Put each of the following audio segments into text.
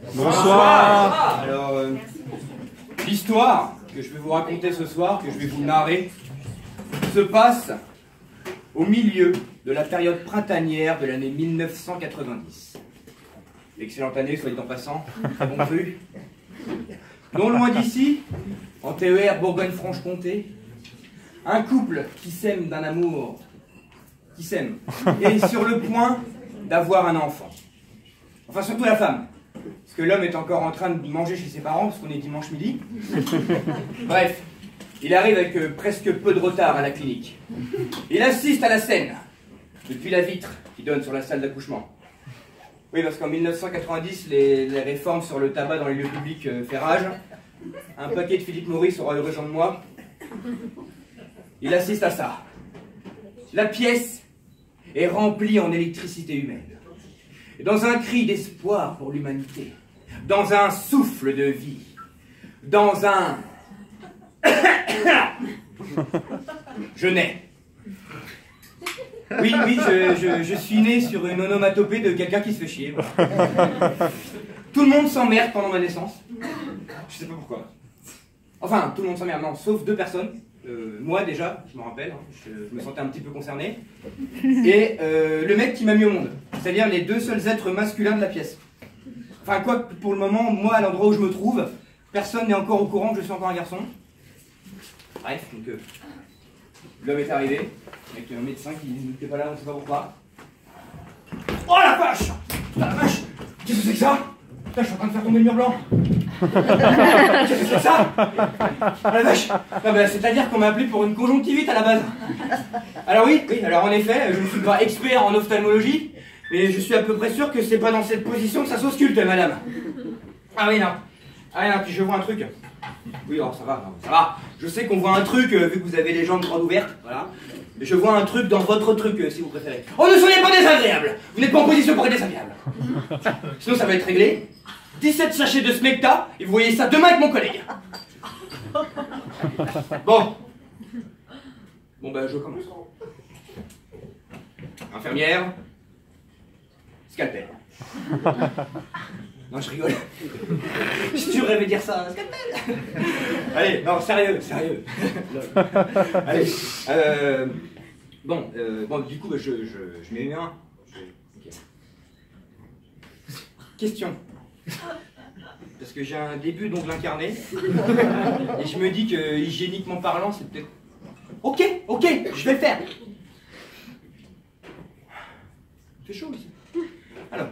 Bonsoir. Alors, l'histoire que je vais vous raconter ce soir, que je vais vous narrer, se passe au milieu de la période printanière de l'année 1990. Excellente année, soit dit en passant, très bon cru. Non loin d'ici, en TER Bourgogne-Franche-Comté, un couple qui s'aime d'un amour, est sur le point d'avoir un enfant. Enfin, surtout la femme. Parce que l'homme est encore en train de manger chez ses parents, parce qu'on est dimanche midi. Bref, il arrive avec presque peu de retard à la clinique. Il assiste à la scène, depuis la vitre qui donne sur la salle d'accouchement. Oui, parce qu'en 1990, les réformes sur le tabac dans les lieux publics fait rage. Un paquet de Philippe Maurice aura eu raison de moi. Il assiste à ça. La pièce est remplie en électricité humaine. Et dans un cri d'espoir pour l'humanité, dans un souffle de vie, dans un... Je nais. Oui, je suis né sur une onomatopée de quelqu'un qui se fait chier. Voilà. Tout le monde s'emmerde pendant ma naissance. Je sais pas pourquoi. Enfin, tout le monde s'emmerde, non, sauf deux personnes. Moi déjà, je me rappelle, hein, je me sentais un petit peu concerné. Et le mec qui m'a mis au monde. C'est-à-dire les deux seuls êtres masculins de la pièce. Enfin, quoi, pour le moment, moi, à l'endroit où je me trouve, personne n'est encore au courant que je suis encore un garçon. Bref, donc l'homme est arrivé, avec un médecin qui n'était pas là, on ne sait pas pourquoi. Oh la vache! La vache! Qu'est-ce que c'est que ça? Putain, je suis en train de faire tomber le mur blanc. Qu'est-ce que c'est que ça? Oh la vache! C'est-à-dire qu'on m'a appelé pour une conjonctivite à la base. Alors oui, alors en effet, je ne suis pas expert en ophtalmologie, mais je suis à peu près sûr que c'est pas dans cette position que ça s'ausculte, madame. Ah oui, non. Ah oui, non, puis je vois un truc. Oui, alors ça va, ça va. Je sais qu'on voit un truc, vu que vous avez les jambes grandes ouvertes, voilà. Mais je vois un truc dans votre truc, si vous préférez. Oh, ne soyez pas désagréable! Vous n'êtes pas en position pour être désagréable. Sinon, ça va être réglé. 17 sachets de Smecta, et vous voyez ça demain avec mon collègue. Bon. Bon, bah, je commence. Infirmière. Scalpel. Non, je rigole. Je rêvais dire ça. Scalpel. Allez, non, sérieux. Allez. Bon, du coup, je mets une main. Okay. Question. Parce que j'ai un début d'ongle incarné. Et je me dis que, hygiéniquement parlant, c'est peut-être... Ok, je vais le faire. C'est chaud ici. Alors.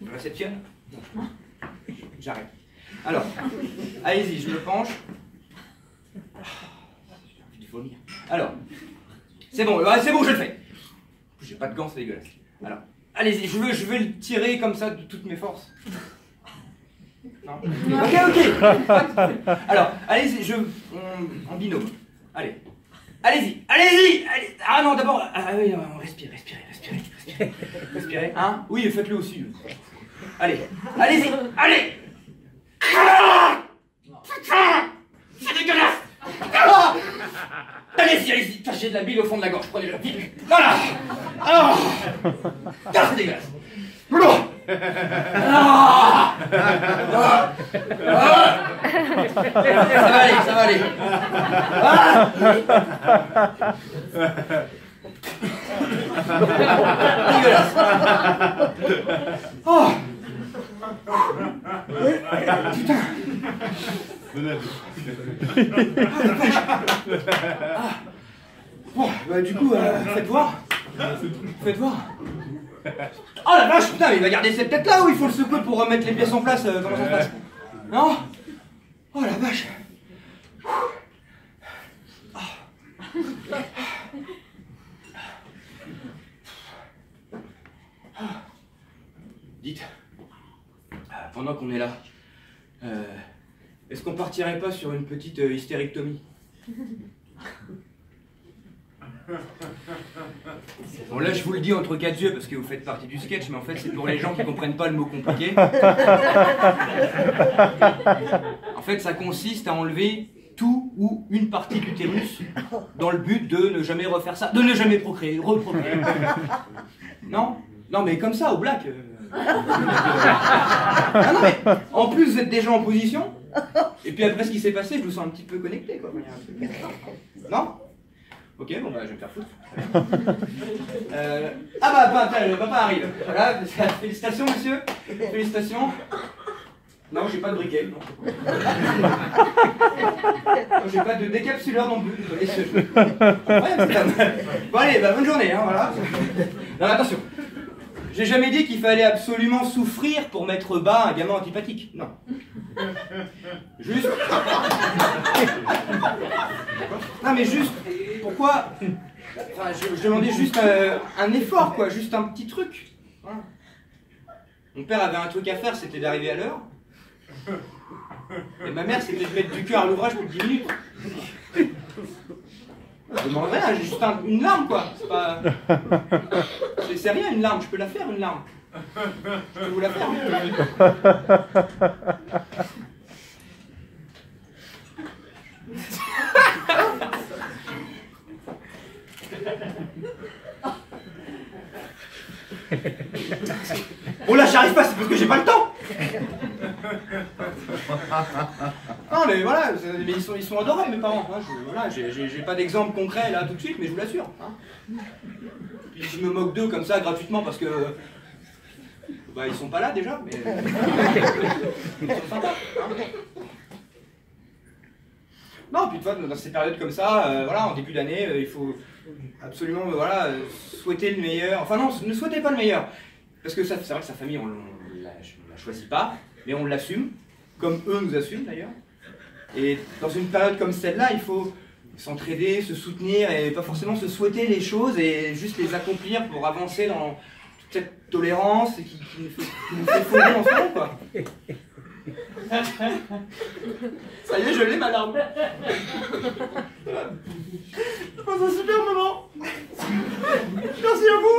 Je réceptionne. J'arrête. Alors, allez-y, je me penche. J'ai envie de vomir. Alors, c'est bon, je le fais. J'ai pas de gants, c'est dégueulasse. Alors, allez-y, je veux le tirer comme ça de toutes mes forces. Non. Ok. Alors, allez-y, en binôme. Allez-y. Ah non, d'abord, respirez. Hein? Oui, faites-le aussi. Allez-y. C'est dégueulasse. Allez-y. J'ai de la bile au fond de la gorge, prenez-le. Voilà. C'est dégueulasse. Ça va aller. Dégueulasse. Oh. Putain. Bon, bah du coup, faites voir. Oh la vache, putain, mais il va garder cette tête là ou il faut le secouer pour remettre les pièces en place, comment ça se passe? Non? Oh la vache. Dites, pendant qu'on est là, est-ce qu'on partirait pas sur une petite hystérectomie? Bon là je vous le dis entre quatre yeux parce que vous faites partie du sketch, mais en fait c'est pour les gens qui comprennent pas le mot compliqué. En fait ça consiste à enlever tout ou une partie de l'utérus dans le but de ne jamais refaire ça, de ne jamais reprocréer. Non? Non mais comme ça, au black. Ah non mais, en plus vous êtes déjà en position, et puis après ce qui s'est passé, je me sens un petit peu connecté quoi. Non? Ok, bon bah je vais me faire foutre. Ah bah papa arrive. Voilà, félicitations monsieur. Félicitations. Non, j'ai pas de briquet, non. J'ai pas de décapsuleur non plus. Bon allez, bah, bonne journée, hein, voilà. Non, attention. J'ai jamais dit qu'il fallait absolument souffrir pour mettre bas un gamin antipathique. Non. Juste... Non mais juste, pourquoi... Enfin, je demandais juste un effort, quoi, juste un petit truc. Voilà. Mon père avait un truc à faire, c'était d'arriver à l'heure. Et ma mère, c'était de mettre du cœur à l'ouvrage pour 10 minutes. Je demande rien, j'ai juste une larme, quoi. C'est pas... C'est rien, une larme, je peux la faire, une larme. Je peux vous la faire. Oh là, j'arrive pas, c'est parce que j'ai pas le temps. Non mais voilà, mais ils sont adorables mes parents. Hein. Voilà, j'ai pas d'exemple concret là tout de suite, mais je vous l'assure. Hein. Puis je me moque d'eux comme ça gratuitement parce que bah ils sont pas là déjà, mais ils sont sympas. Hein. Non, puis dans ces périodes comme ça, voilà, en début d'année, il faut absolument voilà, souhaiter le meilleur. Enfin non, ne souhaitez pas le meilleur. Parce que c'est vrai que sa famille, on la choisit pas, mais on l'assume, comme eux nous assument d'ailleurs. Et dans une période comme celle-là, il faut s'entraider, se soutenir, et pas forcément se souhaiter les choses, et juste les accomplir pour avancer dans toute cette tolérance qui nous fait fonder en ce moment, quoi. Ça y est, je l'ai, madame. Je passe un super moment. Merci à vous.